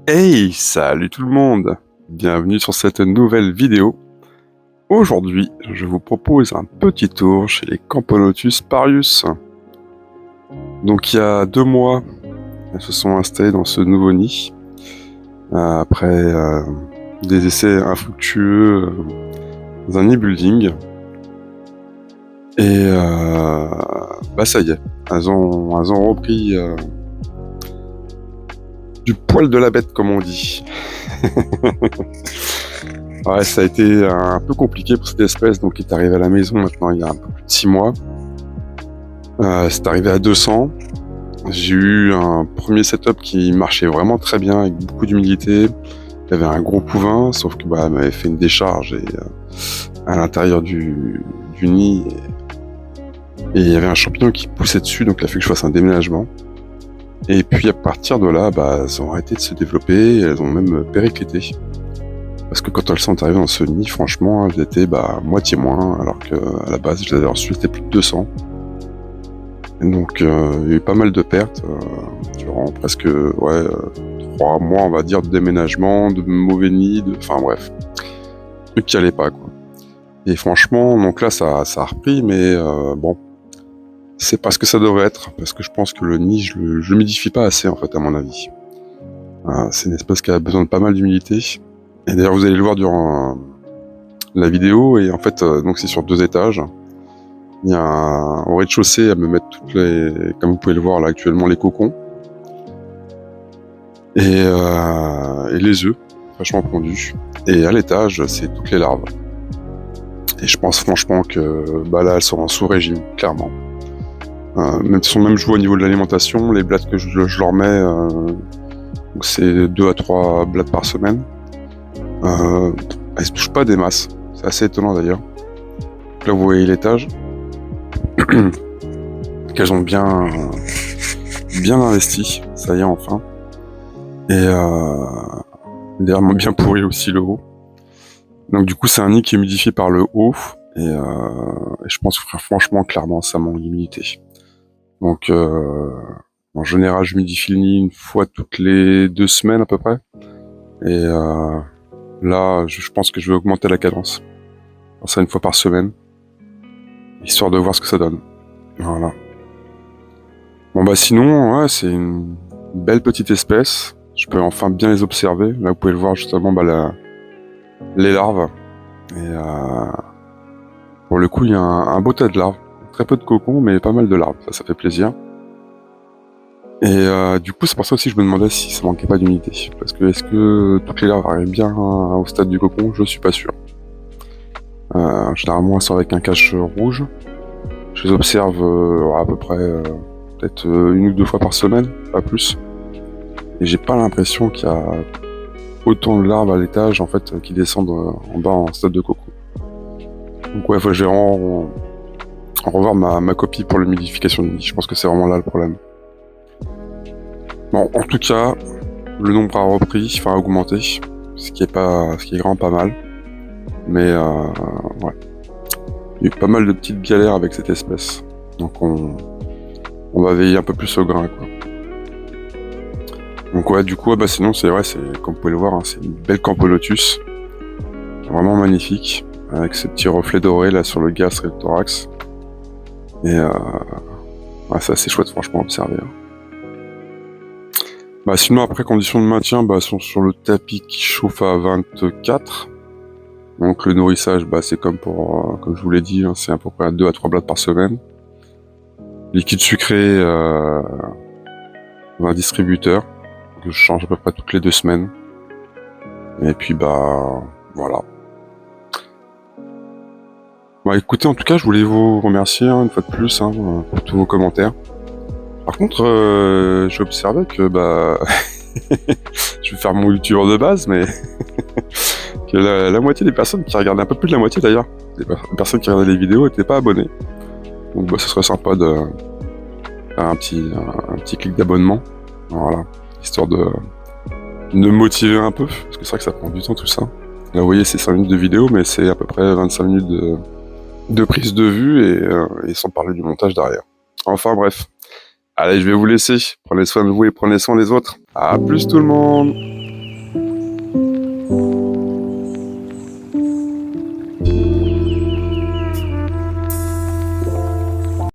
Hey, salut tout le monde! Bienvenue sur cette nouvelle vidéo. Aujourd'hui, je vous propose un petit tour chez les Camponotus parius. Donc il y a 2 mois, elles se sont installées dans ce nouveau nid, après des essais infructueux dans un nid building. Et ça y est, elles ont repris du poil de la bête, comme on dit. Ouais, ça a été un peu compliqué pour cette espèce, donc il est arrivé à la maison maintenant il y a un peu plus de 6 mois. C'est arrivé à 200. J'ai eu un premier setup qui marchait vraiment très bien, avec beaucoup d'humidité. Il y avait un gros couvain, sauf que elle m'avait fait une décharge à l'intérieur du nid. Et il y avait un champignon qui poussait dessus, donc il a fallu que je fasse un déménagement. Et puis à partir de là, elles ont arrêté de se développer, elles ont même périclité. Parce que quand elles sont arrivées dans ce nid, franchement, elles étaient moitié moins, alors qu'à la base, je les avais reçues, c'était plus de 200. Et donc il y a eu pas mal de pertes, durant presque 3 mois, on va dire, de déménagement, de mauvais nids, enfin bref, truc qui allait pas, quoi. Et franchement, donc là, ça a repris, mais bon, c'est pas ce que ça devrait être, parce que je pense que le nid, je l'humidifie pas assez, en fait, à mon avis. C'est une espèce qui a besoin de pas mal d'humidité. Et d'ailleurs, vous allez le voir durant la vidéo, et en fait, donc c'est sur 2 étages. Il y a au rez-de-chaussée à me mettre comme vous pouvez le voir là actuellement, les cocons. Et les œufs, fraîchement pondus. Et à l'étage, c'est toutes les larves. Et je pense franchement que là, elles sont en sous-régime, clairement. Même je vois au niveau de l'alimentation, les blattes que je leur mets, donc c'est 2 à 3 blattes par semaine. Elles se touchent pas des masses. C'est assez étonnant d'ailleurs. Là, vous voyez l'étage. Qu'elles ont bien investi, ça y est, enfin. Et d'ailleurs, bien pourri aussi le haut. Donc du coup, c'est un nid qui est humidifié par le haut. Et je pense que franchement, clairement, ça manque d'humidité. Donc en général, j'humidifie le nid une fois toutes les 2 semaines à peu près. Et là, je pense que je vais augmenter la cadence. Alors ça, une fois par semaine. Histoire de voir ce que ça donne. Voilà. Bon sinon, ouais, c'est une belle petite espèce. Je peux enfin bien les observer. Là, vous pouvez le voir justement, les larves. Et pour le coup, il y a un beau tas de larves. Très peu de cocons, mais pas mal de larves. Ça fait plaisir. Et du coup, c'est pour ça aussi que je me demandais si ça manquait pas d'humidité. Parce que est-ce que toutes les larves arrivent bien au stade du cocon? Je suis pas sûr. Généralement, elles sont avec un cache rouge. Je les observe à peu près peut-être 1 ou 2 fois par semaine, pas plus. Et j'ai pas l'impression qu'il y a autant de larves à l'étage en fait qui descendent en bas en stade de cocon. Donc ouais, faut que je vais revoir ma copie pour l'humidification du nid. Je pense que c'est vraiment là le problème. Bon, en tout cas, le nombre a repris, enfin augmenté, ce qui est vraiment pas mal. Mais ouais, il y a eu pas mal de petites galères avec cette espèce. Donc on va veiller un peu plus au grain, quoi. Donc ouais, du coup, sinon c'est comme vous pouvez le voir, hein, c'est une belle Camponotus, vraiment magnifique, avec ces petits reflets dorés là sur le gastre et le thorax. Et c'est assez chouette franchement à observer. Sinon après, conditions de maintien, sont sur le tapis qui chauffe à 24. Donc le nourrissage, c'est comme je vous l'ai dit, hein, c'est à peu près 2 à 3 blattes par semaine. Liquide sucré dans un distributeur que je change à peu près toutes les 2 semaines. Et puis voilà. Écoutez, en tout cas, je voulais vous remercier une fois de plus pour tous vos commentaires. Par contre, j'ai observé que je vais faire mon youtubeur de base, mais que la moitié des personnes qui regardaient, un peu plus de la moitié d'ailleurs, des personnes qui regardaient les vidéos n'étaient pas abonnées. Donc ce serait sympa de faire un petit clic d'abonnement, voilà, histoire de me motiver un peu, parce que c'est vrai que ça prend du temps tout ça. Là vous voyez, c'est 5 minutes de vidéo, mais c'est à peu près 25 minutes de prise de vue, et sans parler du montage derrière. Enfin bref, allez, je vais vous laisser, prenez soin de vous et prenez soin des autres. À plus tout le monde!